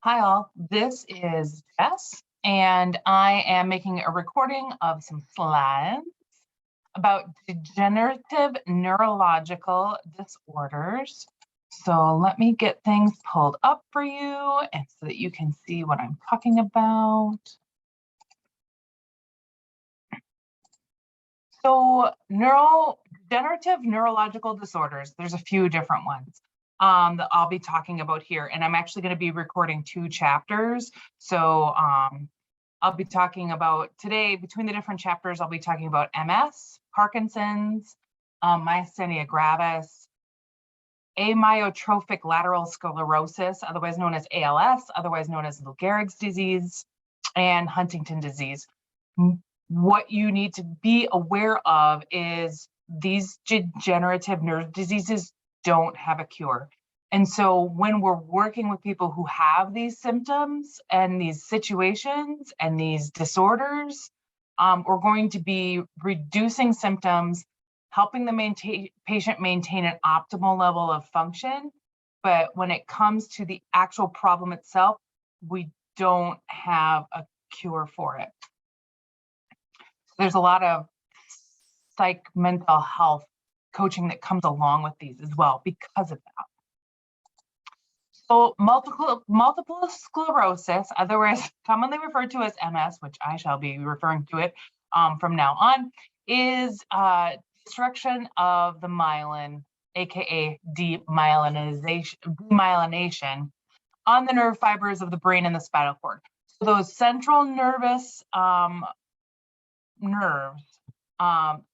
Hi all, this is Jess, and I am making a recording of some slides about degenerative neurological disorders. So let me get things pulled up for you and so that you can see what I'm talking about. So degenerative neurological disorders, there's a few different ones that I'll be talking about here. And I'm actually going to be recording 2 chapters. So I'll be talking about today, between the different chapters, I'll be talking about MS, Parkinson's, myasthenia gravis, amyotrophic lateral sclerosis, otherwise known as ALS, otherwise known as Lou Gehrig's disease, and Huntington disease. What you need to be aware of is these degenerative nerve diseases don't have a cure. And so when we're working with people who have these symptoms and these situations and these disorders, we're going to be reducing symptoms, helping the patient maintain an optimal level of function. But when it comes to the actual problem itself, we don't have a cure for it. There's a lot of psych mental health coaching that comes along with these as well because of that. So multiple sclerosis, otherwise commonly referred to as MS, which I shall be referring to it from now on, is destruction of the myelin, aka demyelination on the nerve fibers of the brain and the spinal cord. So those central nervous nerves,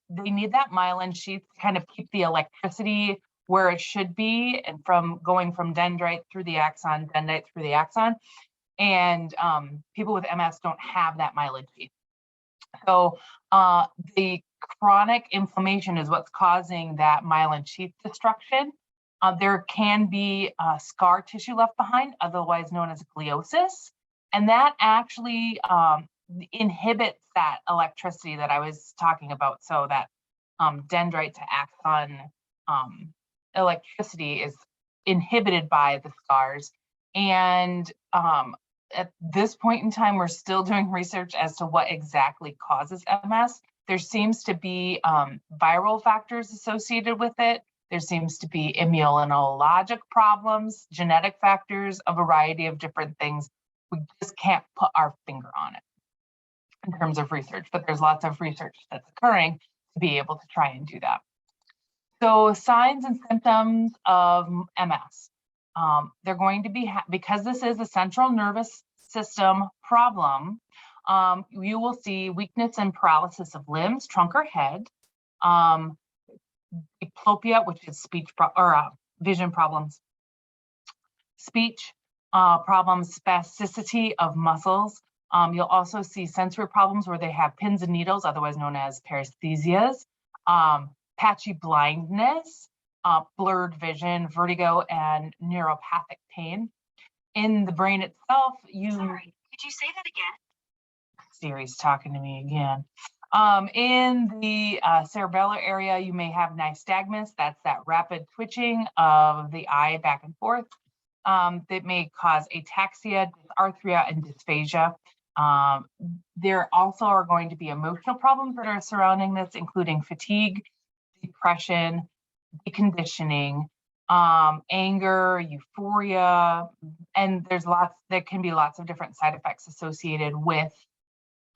they need that myelin sheath to kind of keep the electricity where it should be, and from going from dendrite through the axon, dendrite through the axon. And people with MS don't have that myelin sheath. So the chronic inflammation is what's causing that myelin sheath destruction. There can be scar tissue left behind, otherwise known as gliosis, and that actually inhibits that electricity that I was talking about. So that dendrite to axon electricity is inhibited by the scars. And at this point in time, we're still doing research as to what exactly causes MS. There seems to be viral factors associated with it. There seems to be immunologic problems, genetic factors, a variety of different things. We just can't put our finger on it in terms of research, but there's lots of research that's occurring to be able to try and do that. So signs and symptoms of MS. They're going to be, because this is a central nervous system problem, you will see weakness and paralysis of limbs, trunk or head, diplopia, which is vision problems, speech problems, spasticity of muscles. You'll also see sensory problems where they have pins and needles, otherwise known as paresthesias, patchy blindness, blurred vision, vertigo, and neuropathic pain. In the brain itself, Sorry, could you say that again? Siri's talking to me again. In the cerebellar area, you may have nystagmus. That's that rapid twitching of the eye back and forth. That may cause ataxia, dysarthria, and dysphagia. There also are going to be emotional problems that are surrounding this, including fatigue, depression, deconditioning, anger, euphoria, and there can be lots of different side effects associated with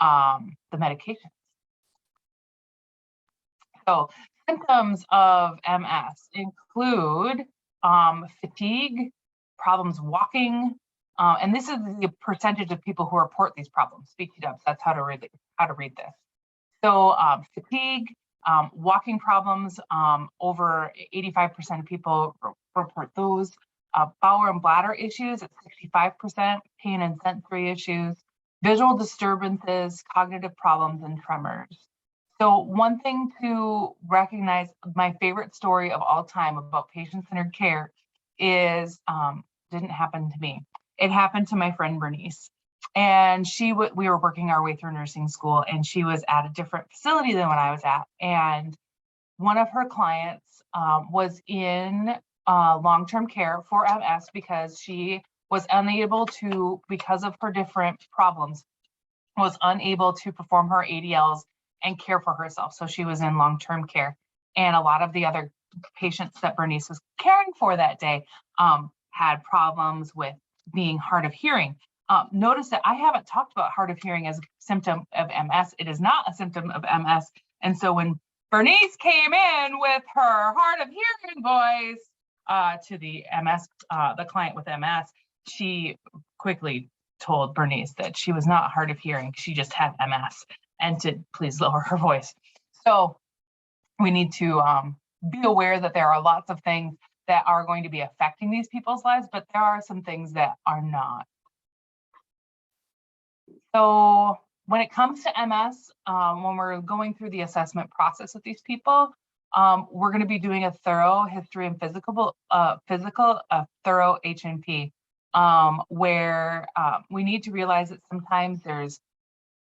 the medication. So symptoms of MS include fatigue, problems walking, and this is the percentage of people who report these problems. Speak it up. That's how to read this. So fatigue, walking problems, over 85% of people report those. Bowel and bladder issues at 65%, pain and sensory issues, visual disturbances, cognitive problems, and tremors. So one thing to recognize, my favorite story of all time about patient-centered care is, didn't happen to me. It happened to my friend Bernice. And we were working our way through nursing school, and she was at a different facility than when I was at. And one of her clients was in long-term care for MS because she was unable to, because of her different problems, was unable to perform her ADLs and care for herself. So she was in long-term care. And a lot of the other patients that Bernice was caring for that day had problems with being hard of hearing. Notice that I haven't talked about hard of hearing as a symptom of MS. It is not a symptom of MS. And so when Bernice came in with her hard of hearing voice to the MS, the client with MS, she quickly told Bernice that she was not hard of hearing, she just had MS, and to please lower her voice. So we need to be aware that there are lots of things that are going to be affecting these people's lives, but there are some things that are not. So when it comes to MS, when we're going through the assessment process with these people, we're going to be doing a thorough history and physical, thorough H&P, where we need to realize that sometimes there's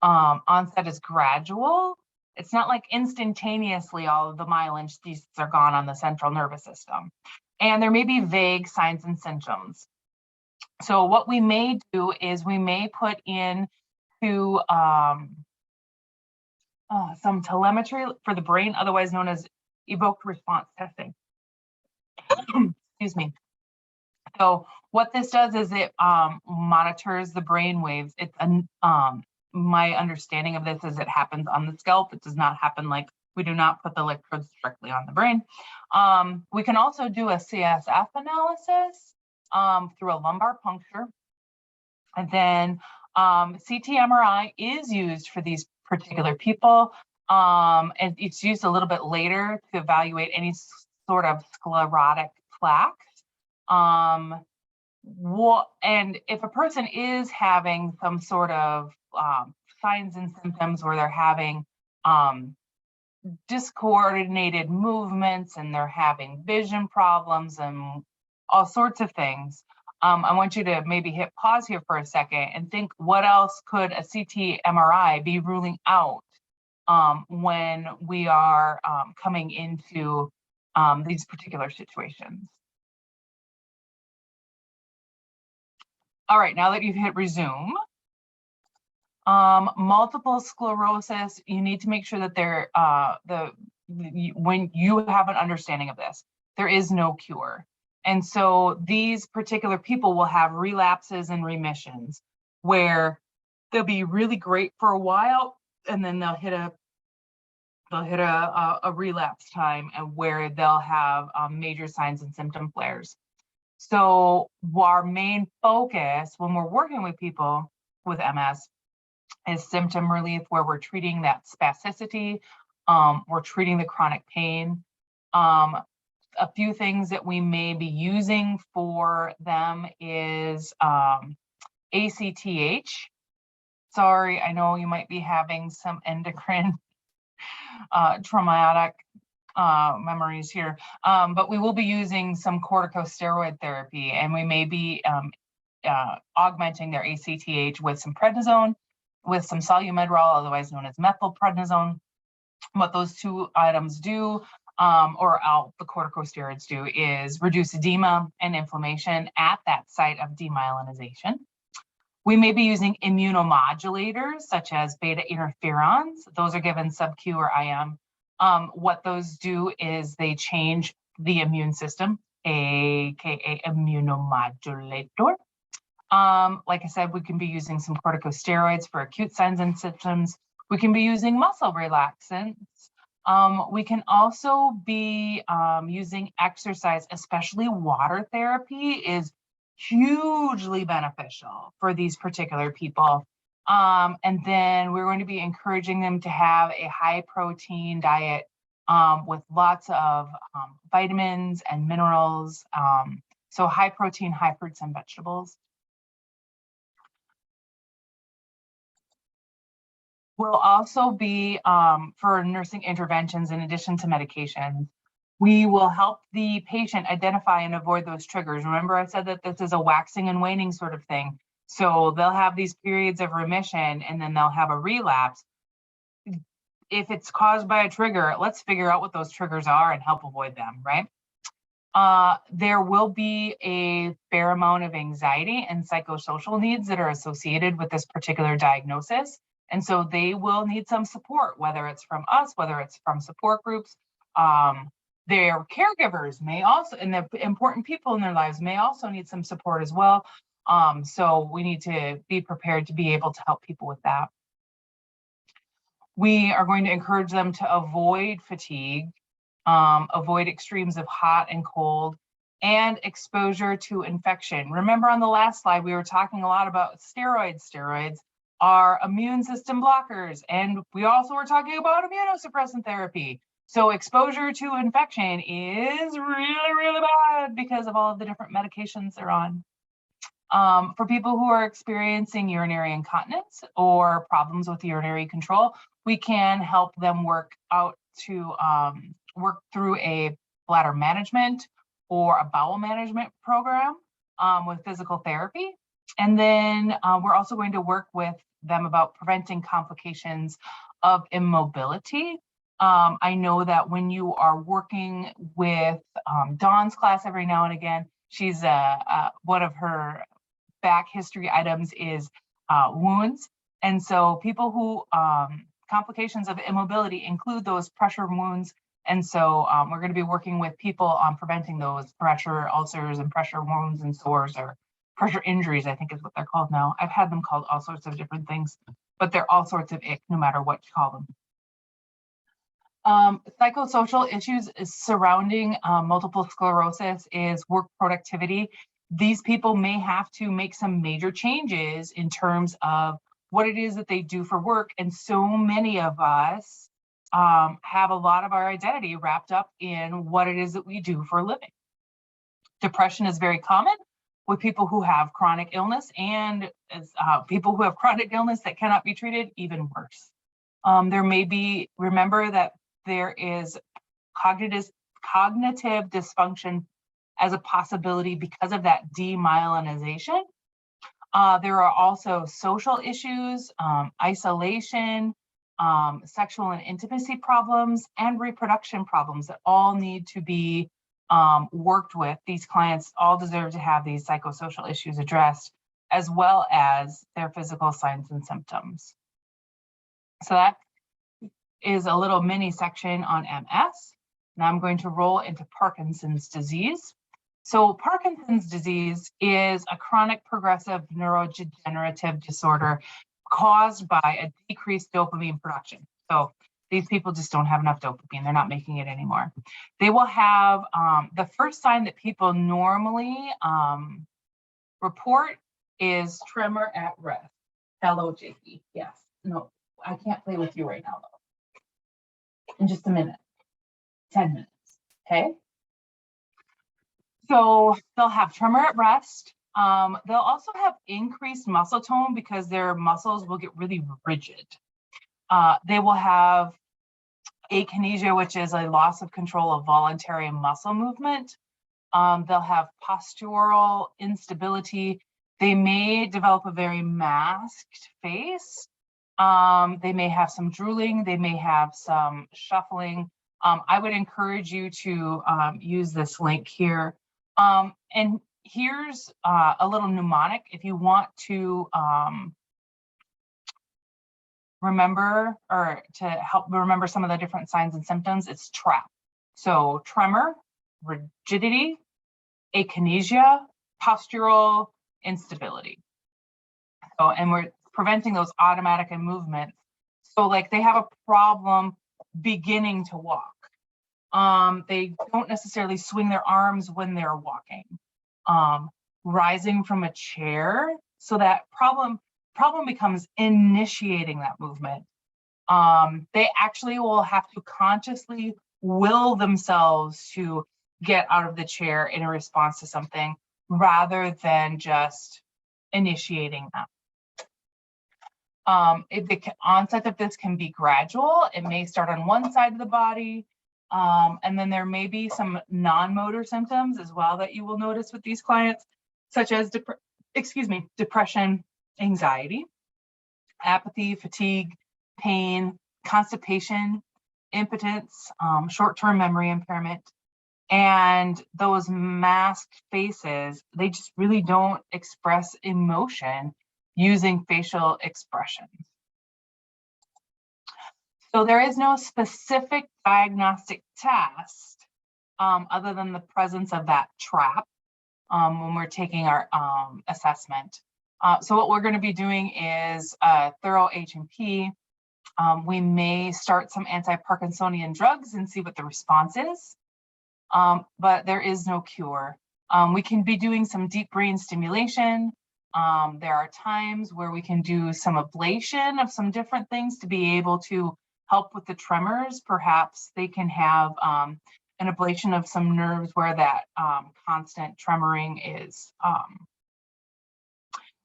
onset is gradual. It's not like instantaneously all of the myelin sheaths are gone on the central nervous system. And there may be vague signs and symptoms. So what we may do is we may put in to some telemetry for the brain, otherwise known as evoked response testing. Excuse me. So what this does is it monitors the brain waves. It's my understanding of this is it happens on the scalp. It does not happen like, we do not put the electrodes directly on the brain. We can also do a CSF analysis through a lumbar puncture. And then CT MRI is used for these particular people. And it's used a little bit later to evaluate any sort of sclerotic plaques. And if a person is having some sort of signs and symptoms where they're having discoordinated movements and they're having vision problems and all sorts of things, I want you to maybe hit pause here for a second and think, what else could a CT MRI be ruling out when we are coming into these particular situations? All right, now that you've hit resume, multiple sclerosis, you need to make sure that when you have an understanding of this, there is no cure. And so these particular people will have relapses and remissions where they'll be really great for a while, and then they'll hit a relapse time, and where they'll have major signs and symptom flares. So our main focus when we're working with people with MS is symptom relief, where we're treating that spasticity, we're treating the chronic pain. A few things that we may be using for them is ACTH. Sorry, I know you might be having some endocrine traumatic memories here, but we will be using some corticosteroid therapy, and we may be augmenting their ACTH with some prednisone, with some solumedrol, otherwise known as methylprednisone. What those two items do, the corticosteroids do, is reduce edema and inflammation at that site of demyelinization. We may be using immunomodulators such as beta interferons. Those are given sub-Q or IM. What those do is they change the immune system, aka immunomodulator. Like I said, we can be using some corticosteroids for acute signs and symptoms. We can be using muscle relaxants. We can also be using exercise, especially water therapy is hugely beneficial for these particular people. And then we're going to be encouraging them to have a high protein diet with lots of vitamins and minerals. So high protein, high fruits and vegetables. Will also be for nursing interventions in addition to medications. We will help the patient identify and avoid those triggers. Remember, I said that this is a waxing and waning sort of thing. So they'll have these periods of remission and then they'll have a relapse. If it's caused by a trigger, let's figure out what those triggers are and help avoid them, right? There will be a fair amount of anxiety and psychosocial needs that are associated with this particular diagnosis. And so they will need some support, whether it's from us, whether it's from support groups. Their caregivers may also, and the important people in their lives may also need some support as well. So we need to be prepared to be able to help people with that. We are going to encourage them to avoid fatigue, avoid extremes of hot and cold, and exposure to infection. Remember on the last slide, we were talking a lot about steroids. Steroids are immune system blockers, and we also were talking about immunosuppressant therapy. So exposure to infection is really, really bad because of all of the different medications they're on. For people who are experiencing urinary incontinence or problems with urinary control, we can help them work through a bladder management or a bowel management program with physical therapy. And then we're also going to work with them about preventing complications of immobility. I know that when you are working with Dawn's class every now and again, she's one of her back history items is wounds. And so people who complications of immobility include those pressure wounds. And so we're going to be working with people on preventing those pressure ulcers and pressure wounds and sores, or pressure injuries, I think is what they're called now. I've had them called all sorts of different things, but they're all sorts of ick no matter what you call them. Psychosocial issues surrounding multiple sclerosis is work productivity. These people may have to make some major changes in terms of what it is that they do for work. And so many of us have a lot of our identity wrapped up in what it is that we do for a living. Depression is very common with people who have chronic illness, and people who have chronic illness that cannot be treated, even worse. There may be, remember that there is cognitive dysfunction as a possibility because of that demyelinization. There are also social issues, isolation, sexual and intimacy problems, and reproduction problems that all need to be worked with. These clients all deserve to have these psychosocial issues addressed, as well as their physical signs and symptoms. So that is a little mini section on MS. Now I'm going to roll into Parkinson's disease. So Parkinson's disease is a chronic progressive neurodegenerative disorder caused by a decreased dopamine production. So these people just don't have enough dopamine. They're not making it anymore. They will have, the first sign that people normally report is tremor at rest. Hello, Jakey. Yes. No, I can't play with you right now, though. In just a minute, 10 minutes, okay? So they'll have tremor at rest. They'll also have increased muscle tone because their muscles will get really rigid. They will have akinesia, which is a loss of control of voluntary muscle movement. They'll have postural instability. They may develop a very masked face. They may have some drooling. They may have some shuffling. I would encourage you to use this link here. And here's a little mnemonic if you want to remember, or to help remember some of the different signs and symptoms. It's TRAP. So tremor, rigidity, akinesia, postural instability. So, and we're preventing those automatic movements. So like they have a problem beginning to walk. They don't necessarily swing their arms when they're walking. Rising from a chair, so that problem becomes initiating that movement. They actually will have to consciously will themselves to get out of the chair in a response to something rather than just initiating that. The onset of this can be gradual. It may start on one side of the body, and then there may be some non-motor symptoms as well that you will notice with these clients, such as depression, anxiety, apathy, fatigue, pain, constipation, impotence, short-term memory impairment, And those masked faces, they just really don't express emotion using facial expressions. So there is no specific diagnostic test other than the presence of that trap when we're taking our assessment. So what we're going to be doing is a thorough H&P. We may start some anti-Parkinsonian drugs and see what the response is, but there is no cure. We can be doing some deep brain stimulation. There are times where we can do some ablation of some different things to be able to help with the tremors. Perhaps they can have an ablation of some nerves where that constant tremoring is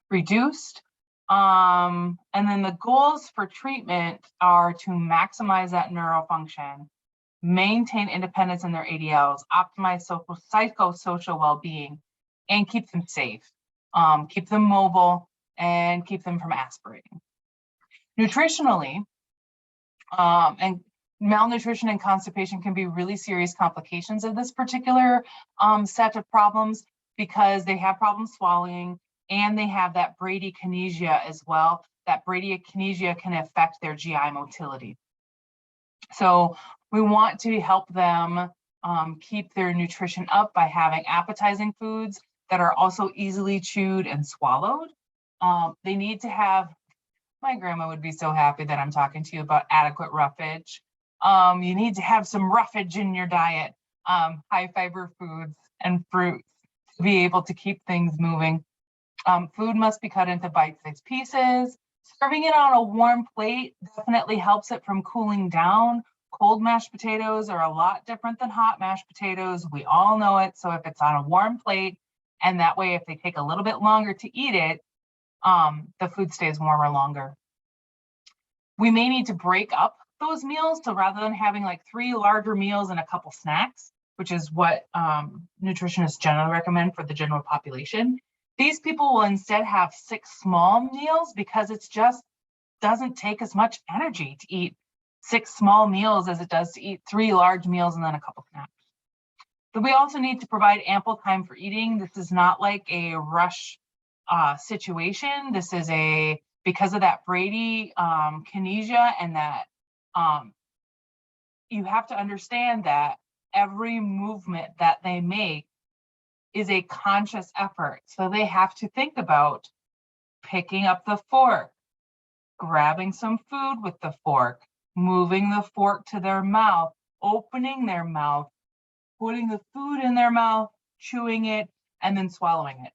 reduced. And then the goals for treatment are to maximize that neural function, maintain independence in their ADLs, optimize psychosocial well-being, and keep them safe, keep them mobile, and keep them from aspirating. Nutritionally, and malnutrition and constipation can be really serious complications of this particular set of problems because they have problems swallowing and they have that bradykinesia as well. That bradykinesia can affect their GI motility. So we want to help them keep their nutrition up by having appetizing foods that are also easily chewed and swallowed. They need to have, my grandma would be so happy that I'm talking to you about adequate roughage. You need to have some roughage in your diet, high fiber foods and fruits to be able to keep things moving. Food must be cut into bite-sized pieces. Serving it on a warm plate definitely helps it from cooling down. Cold mashed potatoes are a lot different than hot mashed potatoes. We all know it. So if it's on a warm plate, and that way if they take a little bit longer to eat it, the food stays warmer longer. We may need to break up those meals to rather than having like 3 larger meals and a couple snacks, which is what nutritionists generally recommend for the general population. These people will instead have 6 small meals because it's just doesn't take as much energy to eat 6 small meals as it does to eat 3 large meals and then a couple snacks. But we also need to provide ample time for eating. This is not like a rush situation. This is because of that bradykinesia and that you have to understand that every movement that they make is a conscious effort. So they have to think about picking up the fork, grabbing some food with the fork, moving the fork to their mouth, opening their mouth, putting the food in their mouth, chewing it, and then swallowing it.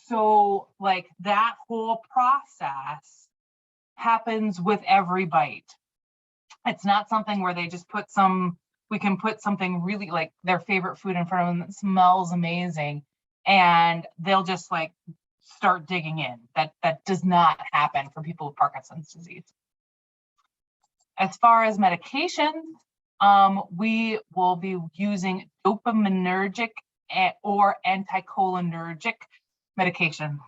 So like that whole process happens with every bite. It's not something where they just we can put something really like their favorite food in front of them that smells amazing and they'll just like start digging in. That does not happen for people with Parkinson's disease. As far as medications, we will be using dopaminergic or anticholinergic medication.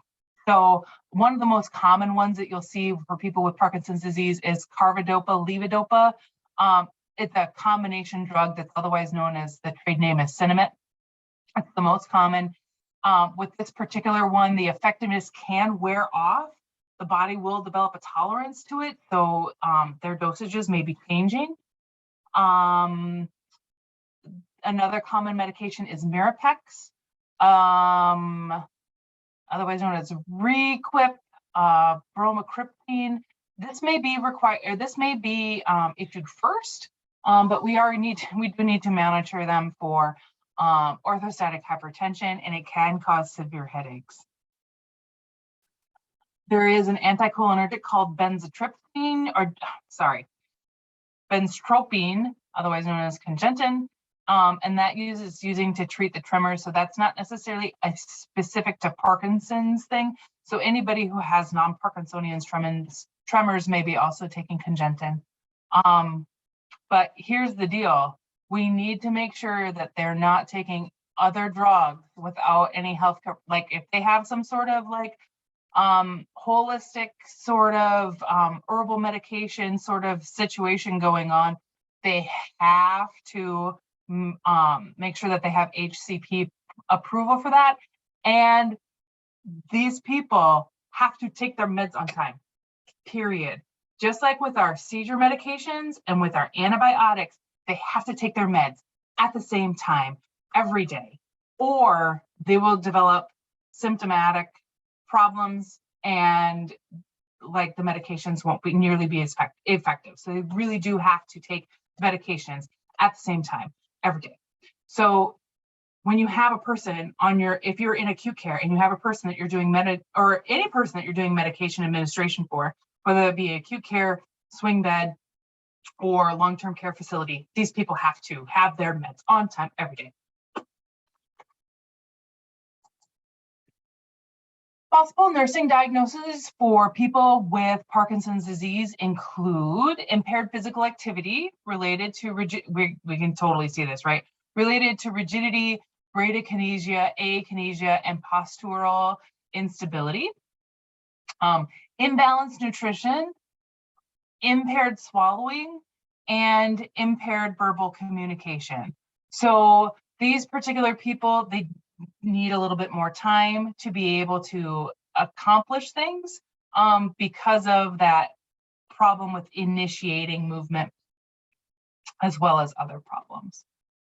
So one of the most common ones that you'll see for people with Parkinson's disease is carbidopa, levodopa. It's a combination drug that's otherwise known as, the trade name is Sinemet. It's the most common. With this particular one, the effectiveness can wear off. The body will develop a tolerance to it, so their dosages may be changing. Another common medication is Mirapex, otherwise known as Requip, bromocriptine. This may be required, or this may be issued first, but we do need to monitor them for orthostatic hypertension, and it can cause severe headaches. There is an anticholinergic called benztropine, otherwise known as Congentin, and that is using to treat the tremors. So that's not necessarily a specific to Parkinson's thing. So anybody who has non-Parkinsonian tremors may be also taking Congentin. But here's the deal. We need to make sure that they're not taking other drugs without any health care. Like if they have some sort of like holistic sort of herbal medication sort of situation going on, they have to make sure that they have HCP approval for that. And these people have to take their meds on time, period. Just like with our seizure medications and with our antibiotics, they have to take their meds at the same time every day, or they will develop symptomatic problems and like the medications won't be nearly be as effective. So they really do have to take medications at the same time every day. So when you have a person on your, if you're in acute care and you have a person that you're doing or any person that you're doing medication administration for, whether it be acute care, swing bed, or long-term care facility, these people have to have their meds on time every day. Possible nursing diagnoses for people with Parkinson's disease include impaired physical activity related to we can totally see this, right? Related to rigidity, bradykinesia, akinesia, and postural instability. Imbalanced nutrition, impaired swallowing, and impaired verbal communication. So these particular people, they need a little bit more time to be able to accomplish things because of that problem with initiating movement, as well as other problems.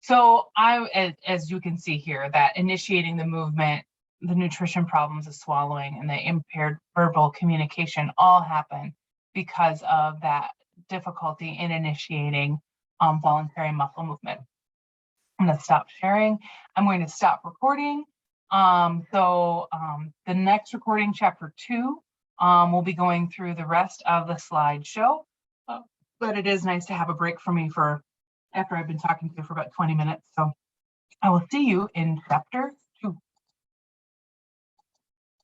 So as you can see here, that initiating the movement, the nutrition problems, the swallowing, and the impaired verbal communication all happen because of that difficulty in initiating voluntary muscle movement. I'm going to stop sharing. I'm going to stop recording. The next recording, chapter 2, we'll be going through the rest of the slideshow. But it is nice to have a break for me after I've been talking to you for about 20 minutes. So I will see you in chapter